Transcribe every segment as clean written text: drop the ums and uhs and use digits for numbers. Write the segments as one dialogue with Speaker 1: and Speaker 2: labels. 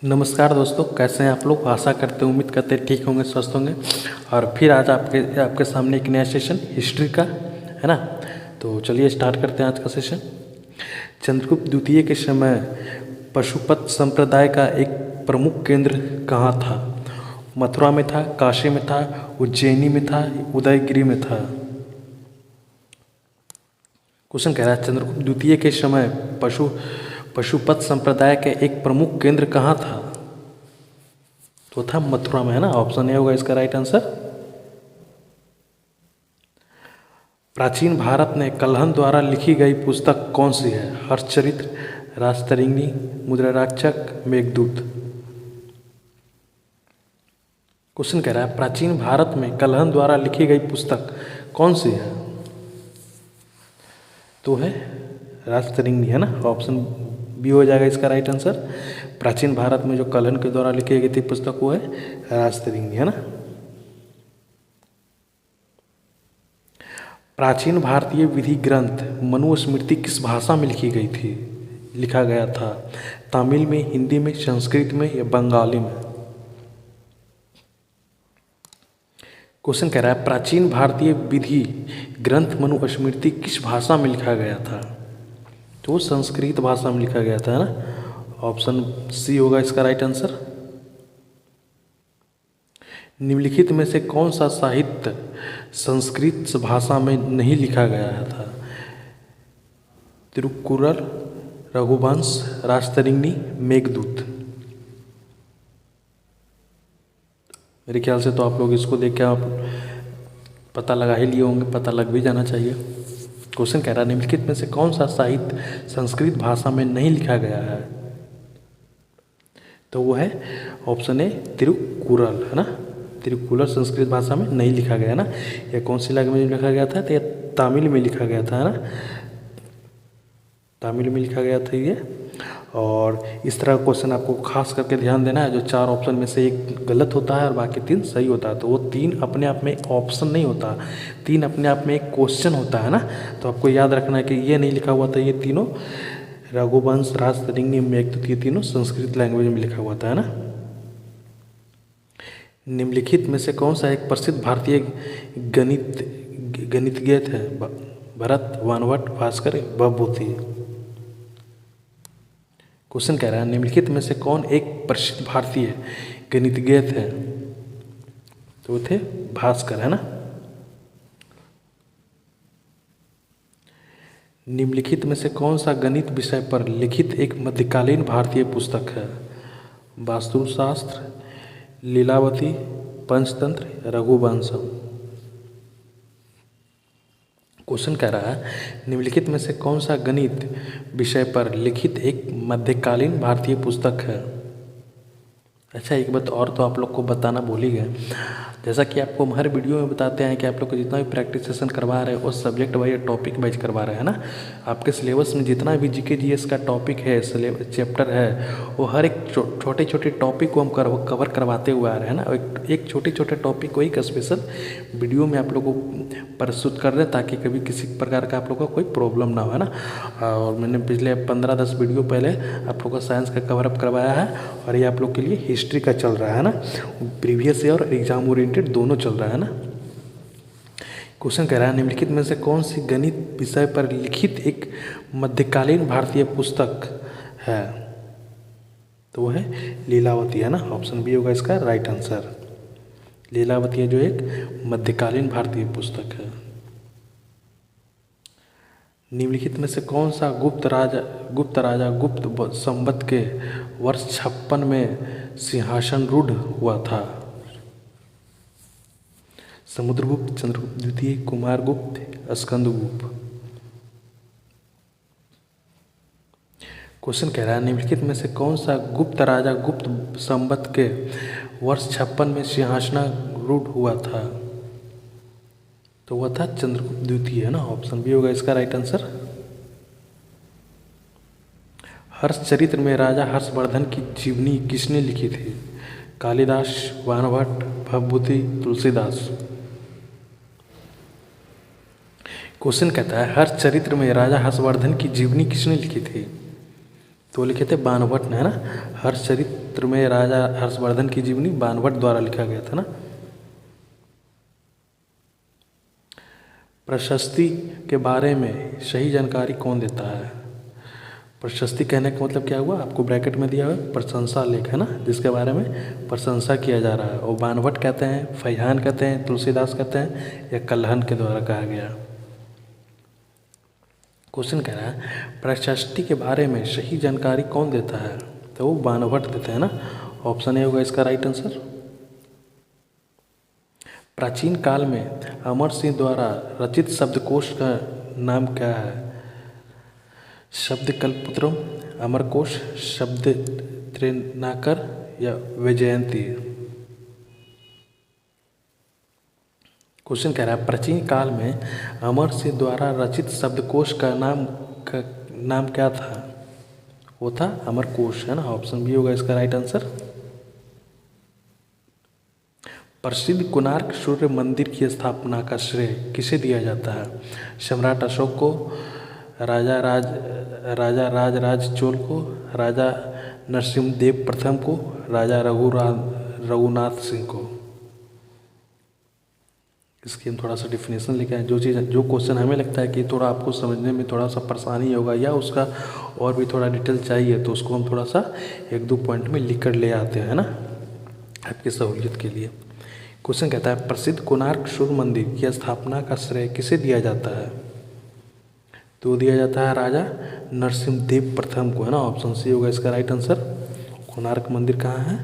Speaker 1: नमस्कार दोस्तों, कैसे हैं आप लोग। आशा करते हैं, उम्मीद करते हैं ठीक होंगे, स्वस्थ होंगे। और फिर आज आपके सामने एक नया सेशन हिस्ट्री का है ना। तो चलिए स्टार्ट करते हैं आज का सेशन। चंद्रगुप्त द्वितीय के समय पशुपत संप्रदाय का एक प्रमुख केंद्र कहाँ था? मथुरा में था, काशी में था, उज्जैनी में था, उदयगिरी में था। क्वेश्चन कह रहा है चंद्रगुप्त द्वितीय के समय पशुपत संप्रदाय का एक प्रमुख केंद्र कहाँ था? तो था मथुरा में, है ना। ऑप्शन ए होगा इसका राइट आंसर। प्राचीन भारत में कल्हन द्वारा लिखी गई पुस्तक कौन सी है? हर्षचरित्र, राजतरंगिणी, मुद्राराक्षक, मेघदूत। क्वेश्चन कह रहा है प्राचीन भारत में कल्हन द्वारा लिखी गई पुस्तक कौन सी है? तो है राजतरंगिणी, है ना। ऑप्शन बी हो जाएगा इसका राइट आंसर। प्राचीन भारत में जो कल्हन के द्वारा लिखी गई थी पुस्तक वो है राजतरंगिणी, है ना। प्राचीन भारतीय विधि ग्रंथ मनुस्मृति किस भाषा में लिखा गया था? तमिल में, हिंदी में, संस्कृत में या बंगाली में? क्वेश्चन कह रहा है प्राचीन भारतीय विधि ग्रंथ मनुस्मृति किस भाषा में लिखा गया था? तो संस्कृत भाषा में लिखा गया था, है ना। ऑप्शन सी होगा इसका राइट आंसर। निम्नलिखित में से कौन सा साहित्य संस्कृत भाषा में नहीं लिखा गया था? तिरुक्कुरल, रघुवंश, राजतरंगिणी, मेघदूत। मेरे ख्याल से तो आप लोग इसको देख के आप पता लगा ही लिए होंगे, पता लग भी जाना चाहिए। क्वेश्चन कह रहा है निम्नलिखित में से कौन सा साहित्य संस्कृत भाषा में नहीं लिखा गया है? तो वो है ऑप्शन ए तिरुक्कुरल, है ना। तिरुक्कुरल संस्कृत भाषा में नहीं लिखा गया ना। यह कौन सी लैंग्वेज में लिखा गया था? तो यह तमिल में लिखा गया था, है ना। तमिल में लिखा गया था ये। और इस तरह का क्वेश्चन आपको खास करके ध्यान देना है, जो 4 ऑप्शन में से एक गलत होता है और बाकी 3 सही होता है। तो वो 3 अपने आप में एक ऑप्शन नहीं होता, 3 अपने आप में एक क्वेश्चन होता है ना। तो आपको याद रखना है कि ये नहीं लिखा हुआ था, ये तीनों रघुवंश, राजतरंगिणी, मेघदूत, ये तीनों संस्कृत लैंग्वेज में लिखा हुआ था, है ना। निम्नलिखित में से कौन सा एक प्रसिद्ध भारतीय गणितज्ञ थे? भरत, बाणभट्ट, भास्कर, भवभूति। क्वेश्चन कह रहा है निम्नलिखित में से कौन एक प्रसिद्ध भारतीय गणितज्ञ थे? तो वो थे भास्कर, है ना। निम्नलिखित में से कौन सा गणित विषय पर लिखित एक मध्यकालीन भारतीय पुस्तक है? वास्तुशास्त्र, लीलावती, पंचतंत्र, रघुवंशम। क्वेश्चन कह रहा है निम्नलिखित में से कौन सा गणित विषय पर लिखित एक मध्यकालीन भारतीय पुस्तक है? अच्छा, एक बात और तो आप लोग को बताना भूल ही गए। जैसा कि आपको हम हर वीडियो में बताते हैं कि आप लोग को जितना भी प्रैक्टिस सेशन करवा रहे हैं वो सब्जेक्ट वाइज टॉपिक वाइज करवा रहे हैं ना। आपके सिलेबस में जितना भी जीके जीएस का टॉपिक है, चैप्टर है, वो हर एक छोटे छोटे टॉपिक को हम कवर करवाते हुए आ रहे हैं ना। एक छोटे छोटे टॉपिक को एक स्पेशल वीडियो में आप लोग को प्रस्तुत कर रहे हैं ताकि कभी किसी प्रकार का आप लोग को कोई प्रॉब्लम ना हो, है ना। और मैंने पिछले 15-10 वीडियो पहले आप लोग को साइंस का कवर अप करवाया है और ये आप लोग के लिए हिस्ट्री का चल रहा है ना। प्रीवियस ईयर और एग्जाम ओरिएंटेड दोनों चल रहा है ना। क्वेश्चन कह रहा है निम्नलिखित में से कौन सी गणित विषय पर लिखित एक मध्यकालीन भारतीय पुस्तक है? तो वो है लीलावती, है ना। ऑप्शन बी होगा इसका राइट आंसर। लीलावती जो एक मध्यकालीन भारतीय पुस्तक है। निम्नलिखित में से कौन सा गुप्त राजा गुप्त संवत के वर्ष 56 में सिंहासन रूढ़ हुआ था? समुद्रगुप्त, चंद्रगुप्त द्वितीय, कुमारगुप्त, स्कंदगुप्त। क्वेश्चन कह रहा है निम्नलिखित में से कौन सा गुप्त राजा गुप्त संवत के वर्ष 56 में सिंहासन रूढ़ हुआ था? तो वह था चंद्रगुप्त द्वितीय, है ना। ऑप्शन बी होगा इसका राइट आंसर। हर्षचरित्र में राजा हर्षवर्धन की जीवनी किसने लिखी थी? कालिदास, बाणभट्ट, भवभूति, तुलसीदास। क्वेश्चन कहता है हर्षचरित्र में राजा हर्षवर्धन की जीवनी किसने लिखी थी? तो लिखे थे बाणभट्ट ने, है ना। हर्षचरित्र में राजा हर्षवर्धन की जीवनी बाणभट्ट द्वारा लिखा गया था ना। प्रशस्ति के बारे में सही जानकारी कौन देता है? प्रशस्ति कहने का मतलब क्या हुआ, आपको ब्रैकेट में दिया हुआ प्रशंसा लेख, है ना, जिसके बारे में प्रशंसा किया जा रहा है। और बाणभट्ट कहते हैं, फैहान कहते हैं, तुलसीदास कहते हैं, या कल्हन के द्वारा कहा गया। क्वेश्चन कह रहा है प्रशस्ति के बारे में सही जानकारी कौन देता है? तो वो बाणभट्ट देते हैं ना। ऑप्शन ए होगा इसका राइट आंसर। प्राचीन काल में अमर सिंह द्वारा रचित शब्दकोश का नाम क्या है? शब्द कल्पपुत्रम, अमरकोश, शब्द त्रिनाकर, या वैजयंती। क्वेश्चन कह रहा है प्राचीन काल में अमर सिंह द्वारा रचित शब्दकोश का नाम क्या था? वो था अमरकोश, है ना। ऑप्शन बी होगा इसका राइट आंसर। प्रसिद्ध कोणार्क सूर्य मंदिर की स्थापना का श्रेय किसे दिया जाता है? सम्राट अशोक को, राजा राज चोल को, राजा नरसिंहदेव प्रथम को, राजा रघुनाथ सिंह को। इसकी हम थोड़ा सा डिफिनेशन लेके आए। जो क्वेश्चन हमें लगता है कि थोड़ा आपको समझने में थोड़ा सा परेशानी होगा या उसका और भी थोड़ा डिटेल चाहिए, तो उसको हम थोड़ा सा 1-2 पॉइंट में लिख कर ले आते हैं ना, आपकी सहूलियत के लिए। क्वेश्चन कहता है प्रसिद्ध कोणार्क सूर्य मंदिर की स्थापना का श्रेय किसे दिया जाता है? तो दिया जाता है राजा नरसिंहदेव प्रथम को, है ना। ऑप्शन सी होगा इसका राइट आंसर। कोणार्क मंदिर कहाँ है?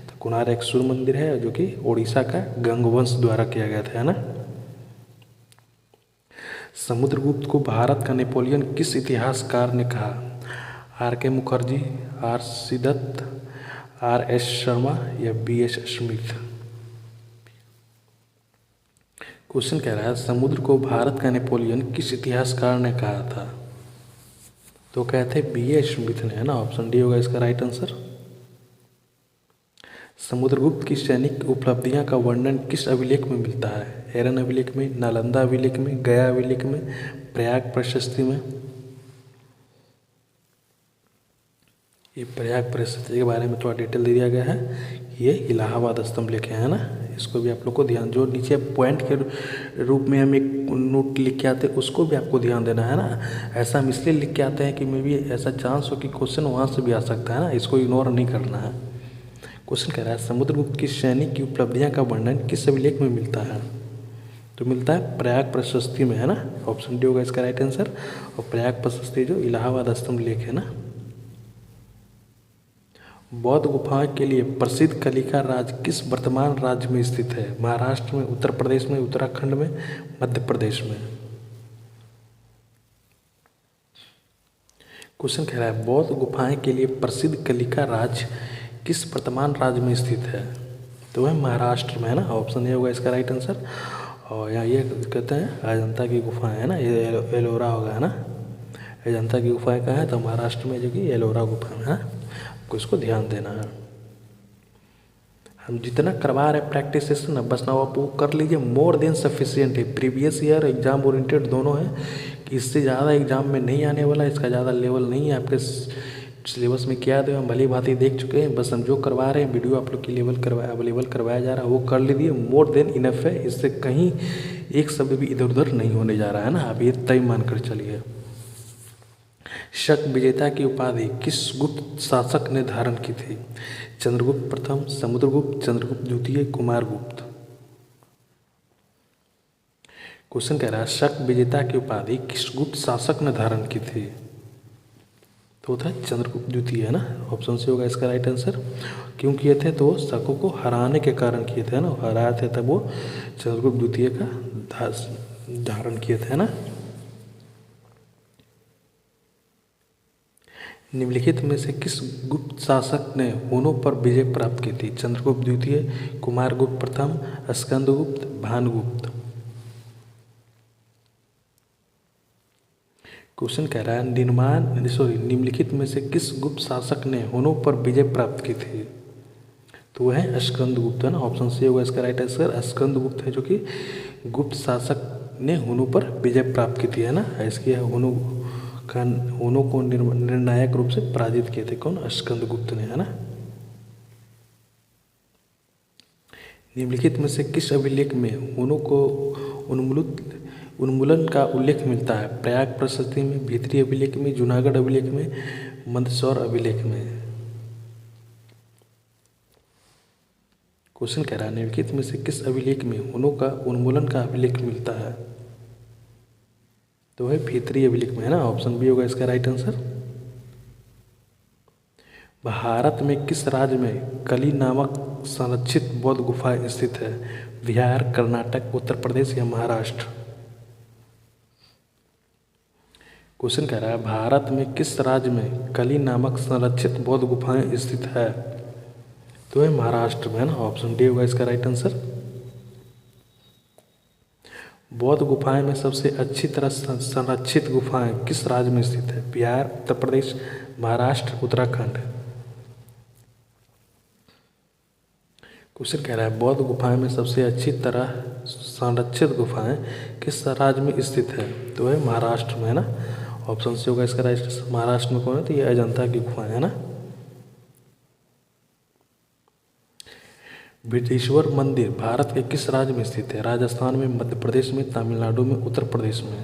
Speaker 1: तो कोणार्क एक सूर्य मंदिर है जो कि ओडिशा का गंगवंश द्वारा किया गया था, है ना। समुद्रगुप्त को भारत का नेपोलियन किस इतिहासकार ने कहा? R K Mukherjee, R C Dutt, R S Sharma, या बी एस स्मिथ। क्वेश्चन कह रहा है समुद्र को भारत का नेपोलियन किस इतिहासकार ने कहा था? तो कहते बी ए स्मिथ ने, है ना। ऑप्शन डी होगा इसका राइट आंसर। समुद्रगुप्त की सैनिक उपलब्धियां का वर्णन किस अभिलेख में मिलता है? एरन अभिलेख में, नालंदा अभिलेख में, गया अभिलेख में, प्रयाग प्रशस्ति में। ये प्रयाग प्रशस्ति के बारे में थोड़ा डिटेल दे दिया गया है। ये इलाहाबाद स्तंभ लेखे हैं ना। इसको भी आप लोग को ध्यान, जो नीचे पॉइंट के रूप में हम एक नोट लिख के आते हैं उसको भी आपको ध्यान देना है ना। ऐसा हम इसलिए लिख के आते हैं कि मे भी ऐसा चांस हो कि क्वेश्चन वहाँ से भी आ सकता है ना, इसको इग्नोर नहीं करना है। क्वेश्चन कह रहा है समुद्रगुप्त की सैनिक की उपलब्धियाँ का वर्णन किस अभिलेख में मिलता है? तो मिलता है प्रयाग प्रशस्ति में, है ना। ऑप्शन डी होगा इसका राइट आंसर। और प्रयाग प्रशस्ति जो इलाहाबाद स्तंभ लेख है ना। बौद्ध गुफाओं के लिए प्रसिद्ध कलिका राज किस वर्तमान राज्य में स्थित है? महाराष्ट्र में, उत्तर प्रदेश में, उत्तराखंड में, मध्य प्रदेश में। क्वेश्चन कह रहा है बौद्ध गुफाएं के लिए प्रसिद्ध कलिका राज किस वर्तमान राज्य में स्थित है? तो वह महाराष्ट्र में, है ना। ऑप्शन ए होगा इसका राइट आंसर। और यहाँ ये कहते हैं अजंता की गुफाएं, है ना, ये एलोरा होगा, है ना। अजंता की गुफाएं कहाँ है? तो महाराष्ट्र में जो कि एलोरा गुफा में है। आपको इसको ध्यान देना है। हम जितना करवा रहे हैं प्रैक्टिस सेशन ना, बस ना आप वो कर लीजिए, मोर देन सफिशिएंट है। प्रीवियस ईयर एग्जाम ओरिएंटेड दोनों है कि इससे ज़्यादा एग्जाम में नहीं आने वाला, इसका ज़्यादा लेवल नहीं है। आपके सिलेबस में क्या दे हम भली बात ही देख चुके हैं। बस हम जो करवा रहे हैं वीडियो आप लोग की अवेलेबल करवाया जा रहा है, वो कर लीजिए, मोर देन इनफ है। इससे कहीं एक शब्द भी इधर उधर नहीं होने जा रहा है ना, आप ये तय मान कर चलिए। शक विजेता की उपाधि किस गुप्त शासक ने धारण की थी? चंद्रगुप्त प्रथम, समुद्रगुप्त, चंद्रगुप्त द्वितीय, कुमारगुप्त। क्वेश्चन कह रहा है शक विजेता की उपाधि किस गुप्त शासक ने धारण की थी? तो था चंद्रगुप्त द्वितीय, है ना। ऑप्शन सी होगा इसका राइट आंसर। क्यों किए थे? तो शकों को हराने के कारण किए थे, ना। हराए थे तब वो चंद्रगुप्त द्वितीय का धारण किए थे, ना। निम्नलिखित में से किस गुप्त शासक ने हुनों पर विजय प्राप्त की थी? चंद्रगुप्त द्वितीय, कुमारगुप्त प्रथम, स्कंदगुप्त, भानुगुप्त। क्वेश्चन कह रहा है निम्नलिखित में से किस गुप्त शासक ने हुनों पर विजय प्राप्त की थी? तो वह है स्कंदगुप्त, है ना। ऑप्शन सी होगा इसका राइट आंसर। स्कंदगुप्त है जो कि गुप्त शासक ने हुनों पर विजय प्राप्त की थी, है ना। इसकी हुनु हुनों को निर्णायक रूप से पराजित किए थे। कौन? स्कंदगुप्त ने, है ना। निम्नलिखित में से किस अभिलेख में हुनों को उन्मूलन का उल्लेख मिलता है? प्रयाग प्रशस्ति में, भीतरी अभिलेख में, जूनागढ़ अभिलेख में, मंदसौर अभिलेख में। क्वेश्चन कह रहा है निम्नलिखित में से किस अभिलेख में हुनों का उन्मूलन का अभिलेख मिलता है? तो है भीतरी अभिलेख में, है ना। ऑप्शन बी होगा इसका राइट आंसर। भारत में किस राज्य में कली नामक संरक्षित बौद्ध गुफा स्थित है? बिहार, कर्नाटक, उत्तर प्रदेश या महाराष्ट्र? क्वेश्चन कह रहा है भारत में किस राज्य में कली नामक संरक्षित बौद्ध गुफाएं स्थित है? तो है महाराष्ट्र में, है ना। ऑप्शन डी होगा इसका राइट आंसर। बौद्ध गुफाएं में सबसे अच्छी तरह संरक्षित गुफाएं किस राज्य में स्थित है? बिहार, उत्तर प्रदेश, महाराष्ट्र, उत्तराखंड? क्वेश्चन कह रहा है बौद्ध गुफाएं में सबसे अच्छी तरह संरक्षित गुफाएं किस राज्य में स्थित है? तो है महाराष्ट्र में, है ना। ऑप्शन सी होगा इसका राइट। महाराष्ट्र में कौन है? तो ये अजंता की गुफाएं, है ना। बृहदीश्वर मंदिर भारत के किस राज्य में स्थित है? राजस्थान में, मध्य प्रदेश में, तमिलनाडु में, उत्तर प्रदेश में?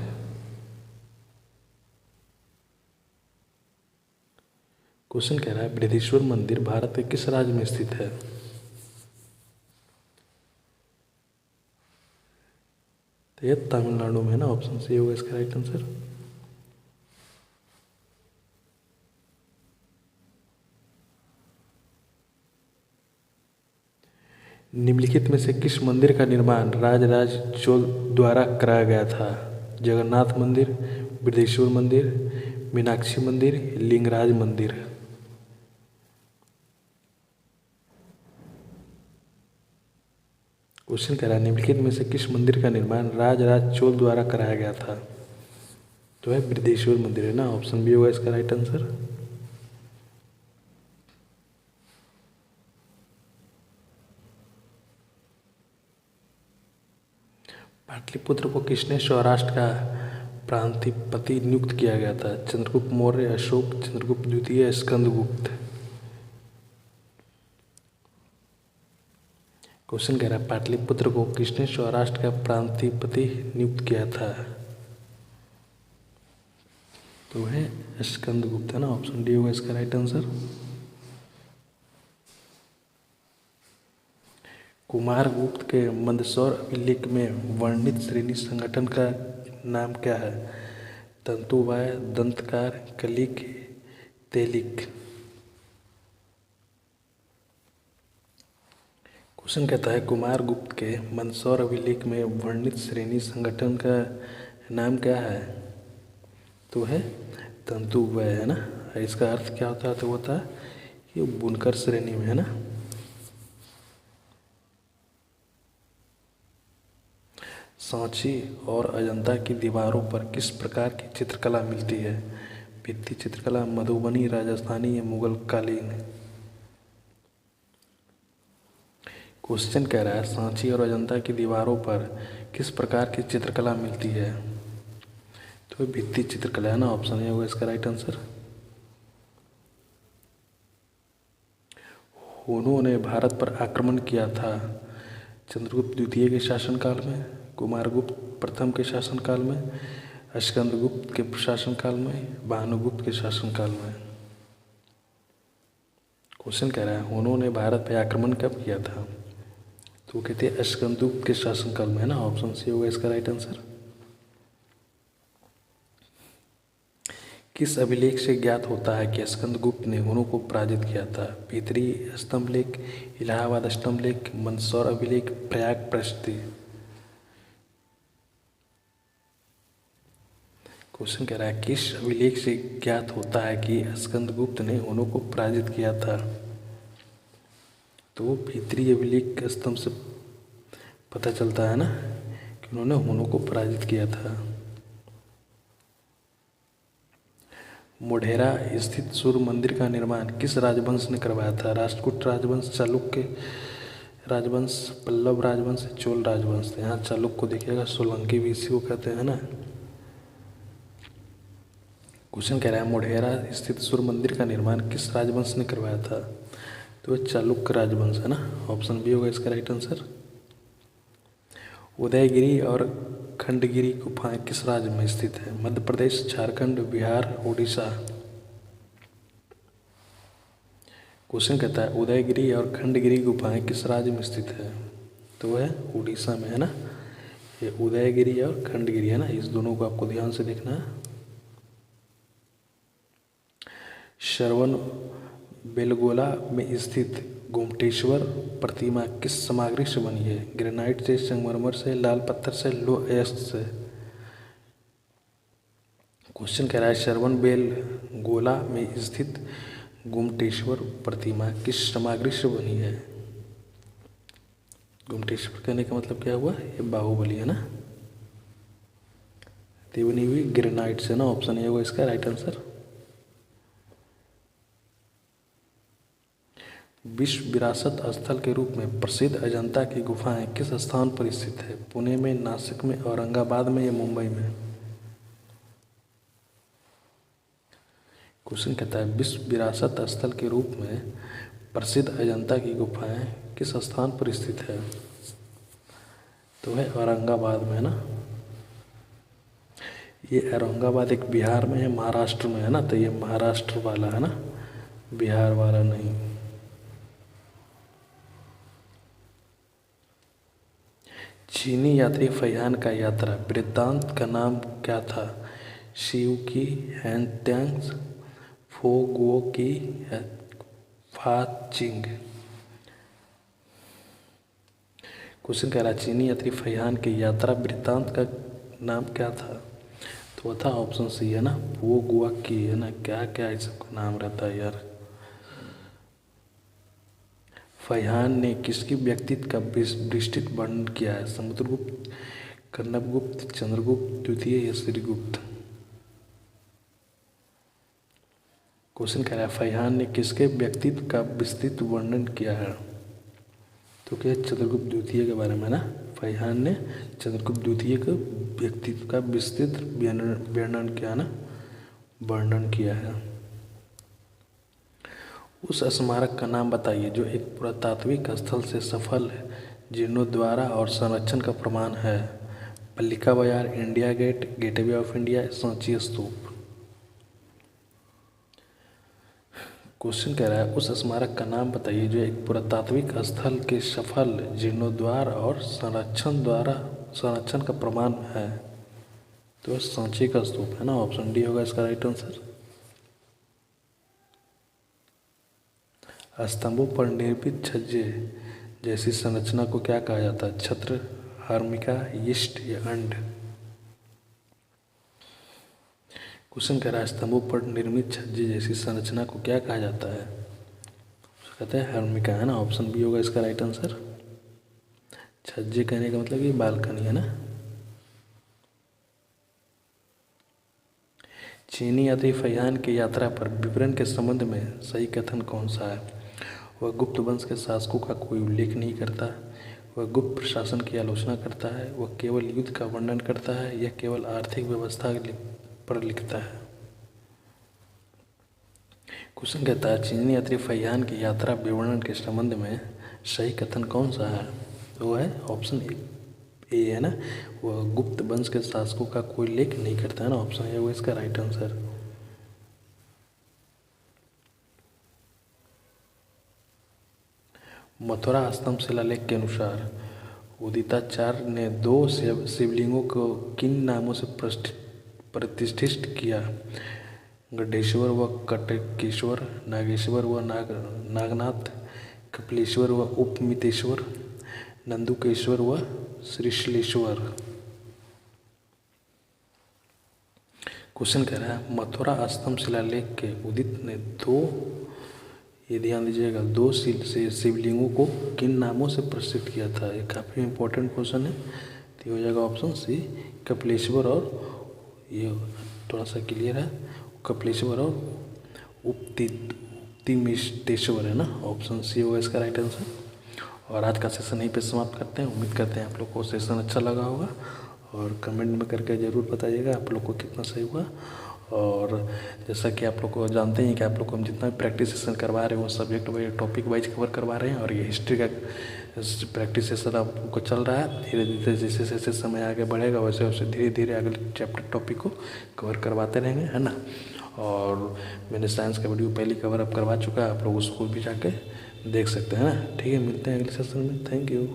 Speaker 1: क्वेश्चन कह रहा है बृहदीश्वर मंदिर भारत के किस राज्य में स्थित है? तो ये तमिलनाडु में, है ना। ऑप्शन सी होगा इसका राइट आंसर। निम्नलिखित में से किस मंदिर का निर्माण राजराज चोल द्वारा कराया गया था? जगन्नाथ मंदिर, बृहदीश्वर मंदिर, मीनाक्षी मंदिर, लिंगराज मंदिर? क्वेश्चन कह रहा है निम्नलिखित में से किस मंदिर का निर्माण राजराज चोल द्वारा कराया गया था? तो है बृहदीश्वर मंदिर, है ना। ऑप्शन बी होगा इसका राइट आंसर। पाटलिपुत्र को किसने सौराष्ट्र का प्रांतिपति नियुक्त किया गया था? चंद्रगुप्त मौर्य, अशोक, चंद्रगुप्त द्वितीय, स्कंदगुप्त? क्वेश्चन कह रहा है पाटलिपुत्र को किसने सौराष्ट्र का प्रांतिपति नियुक्त किया था? तो है स्कंदगुप्त, है ना। ऑप्शन डी होगा इसका राइट आंसर। कुमारगुप्त के मंदसौर अभिलेख में वर्णित श्रेणी संगठन का नाम क्या है? तंतुवाय, दंतकार, कलिक, तेलिक? क्वेश्चन कहता है कुमारगुप्त के मंदसौर अभिलेख में वर्णित श्रेणी संगठन का नाम क्या है? तो है तंतुवय, है ना। इसका अर्थ क्या होता है? तो होता है ये बुनकर श्रेणी में, है ना। सांची और अजंता की दीवारों पर किस प्रकार की चित्रकला मिलती है? भित्ति चित्रकला, मधुबनी, राजस्थानी या मुगल कालीन? क्वेश्चन कह रहा है सांची और अजंता की दीवारों पर किस प्रकार की चित्रकला मिलती है? तो भित्ति चित्रकला, है ना। ऑप्शन ए होगा इसका राइट आंसर। हुनों ने भारत पर आक्रमण किया था चंद्रगुप्त द्वितीय के शासनकाल में, कुमारगुप्त प्रथम के शासनकाल में, स्कंदगुप्त के शासनकाल में, भानुगुप्त के शासनकाल में? क्वेश्चन कह रहा है हुनों ने भारत पर आक्रमण कब किया था? तो कहते हैं स्कंदगुप्त के शासनकाल में, है ना। ऑप्शन सी होगा इसका राइट आंसर। किस अभिलेख से ज्ञात होता है कि स्कंदगुप्त ने हुनों को पराजित किया था? भीतरी स्तंभलेख, इलाहाबाद स्तंभलेख, मंदसौर अभिलेख, प्रयाग प्रशस्ति? क्वेश्चन कह रहा है किस अभिलेख से ज्ञात होता है कि स्कंदगुप्त ने हुनों को पराजित किया था? तो भीतरी अभिलेख स्तंभ से पता चलता है ना कि उन्होंने हुनों को पराजित किया था। मोढेरा स्थित सूर्य मंदिर का निर्माण किस राजवंश ने करवाया था? राष्ट्रकूट राजवंश, चालुक्य राजवंश, पल्लव राजवंश, चोल राजवंश? यहाँ चालुक्य को देखिएगा, सोलंकी भी इसी को कहते हैं ना। क्वेश्चन कह रहा है मोढेरा स्थित सूर्य मंदिर का निर्माण किस राजवंश ने करवाया था? तो चालुक्य राजवंश है ना, ऑप्शन बी होगा इसका राइट आंसर। उदयगिरी और खंडगिरी गुफाएं किस राज्य में स्थित है? मध्य प्रदेश, झारखंड, बिहार, उड़ीसा। क्वेश्चन कहता है उदयगिरी और खंडगिरी गुफाएं किस राज्य में स्थित है? तो वह है उड़ीसा में, है ना। ये उदयगिरी और खंडगिरी है ना, इस दोनों को आपको ध्यान से देखना है। श्रवण बेलगोला में स्थित गोमटेश्वर प्रतिमा किस सामग्री से बनी है? ग्रेनाइट से, संगमरमर से, लाल पत्थर से, लोह अयस्क से। क्वेश्चन कह रहा है श्रवण बेलगोला में स्थित गोमटेश्वर प्रतिमा किस सामग्री से बनी है? गोमटेश्वर कहने का मतलब क्या हुआ? ये बाहुबली है ना, तो बनी हुई ग्रेनाइट से ना, ऑप्शन ए होगा इसका राइट आंसर। विश्व विरासत स्थल के रूप में प्रसिद्ध अजंता की गुफाएं किस स्थान पर स्थित है? पुणे में, नासिक में, औरंगाबाद में या मुंबई में? क्वेश्चन कहता है विश्व विरासत स्थल के रूप में प्रसिद्ध अजंता की गुफाएं किस स्थान पर स्थित है? तो है औरंगाबाद में, है ना। ये औरंगाबाद एक बिहार में है, महाराष्ट्र में है ना, तो ये महाराष्ट्र वाला है ना, बिहार वाला नहीं। चीनी यात्री फैयान का यात्रा वृत्तांत का नाम क्या था? शिव की, हैंत्यांग, फोगुओ की, फाचिंग। क्वेश्चन कह रहा है चीनी यात्री फैयान की यात्रा वृत्तांत का नाम क्या था? तो वो था ऑप्शन सी, है ना, फोगुआ की, है ना। क्या क्या इस सबका नाम रहता है यार। फैयान ने किसकी व्यक्तित्व का विस्तृत वर्णन किया है? समुद्रगुप्त, कण्वगुप्त, चंद्रगुप्त द्वितीय या श्रीगुप्त? क्वेश्चन कह रहा है फैयान ने किसके व्यक्तित्व का विस्तृत वर्णन किया है? तो क्या चंद्रगुप्त द्वितीय के बारे में ना, फैयान ने चंद्रगुप्त द्वितीय के व्यक्तित्व का विस्तृत वर्णन किया ना, वर्णन किया है। उस स्मारक का नाम बताइए जो एक पुरातात्विक स्थल से सफल जीर्णोद्धार और संरक्षण का प्रमाण है। Palika Bazaar, India Gate, Gateway of India, Sanchi Stupa. Question कह रहा है उस स्मारक का नाम बताइए जो एक पुरातात्विक स्थल के सफल जीर्णोद्धार और संरक्षण का प्रमाण है। तो सांची का स्तूप है ना, ऑप्शन डी होगा इसका राइट आंसर। स्तंभों पर निर्मित छज्जे जैसी संरचना को क्या कहा जाता है? छत्र, हर्मिका, यिस्ट या अंड? क्वेश्चन कह रहा है स्तंभों पर निर्मित छज्जे जैसी संरचना को क्या कहा जाता है? कहते हैं हर्मिका, है ना, ऑप्शन बी होगा इसका राइट आंसर। छज्जे कहने का मतलब ये बालकनी है ना। चीनी यात्री फैयान की यात्रा पर विवरण के संबंध में सही कथन कौन सा है? वह गुप्त वंश के शासकों का कोई उल्लेख नहीं करता, वह गुप्त प्रशासन की आलोचना करता है, वह केवल युद्ध का वर्णन करता है, यह केवल आर्थिक व्यवस्था पर लिखता है। क्वेश्चन कहता है चीनी यात्री फैयान की यात्रा विवरण के संबंध में सही कथन कौन सा है? वो है ऑप्शन ए, है ना, वह गुप्त वंश के शासकों का कोई उल्लेख नहीं करता है ना, ऑप्शन ए वो इसका राइट आंसर। मथुरा स्तंभ शिलालेख के अनुसार उदिताचार्य ने दो शिवलिंगों को किन नामों से प्रतिष्ठित किया? गढ़ेश्वर व कटकेश्वर, नागेश्वर व नागनाथ, कपिलेश्वर व उपमितेश्वर, नंदुकेश्वर व श्रीशैलेश्वर। क्वेश्चन कह रहा है मथुरा स्तंभ शिलालेख के उदित ने दो, ये ध्यान दीजिएगा, दो शिवलिंगों को किन नामों से प्रसिद्ध किया था? ये काफ़ी इंपॉर्टेंट क्वेश्चन है, तो हो जाएगा ऑप्शन सी, कपिलेश्वर और, ये थोड़ा सा क्लियर है, कपिलेश्वर और उपतिमितेश्वर, है ना, ऑप्शन सी होगा इसका राइट आंसर। और आज का सेशन यहीं पे समाप्त करते हैं। उम्मीद करते हैं आप लोग को सेशन अच्छा लगा होगा, और कमेंट में करके ज़रूर बताइएगा आप लोग को कितना सही हुआ। और जैसा कि आप लोग को जानते हैं कि आप लोग को हम जितना भी प्रैक्टिस सेशन करवा रहे हैं वो subject wise topic wise cover करवा रहे हैं। और ये हिस्ट्री का प्रैक्टिस सेशन आपको चल रहा है। धीरे धीरे जैसे जैसे समय आगे बढ़ेगा वैसे वैसे धीरे धीरे अगले चैप्टर टॉपिक को कवर करवाते रहेंगे, है ना। और मैंने साइंस का वीडियो पहले कवर अप करवा चुका है, आप लोग उसको भी जाके देख सकते हैं ना। ठीक है, मिलते हैं अगले सेशन में। Thank you.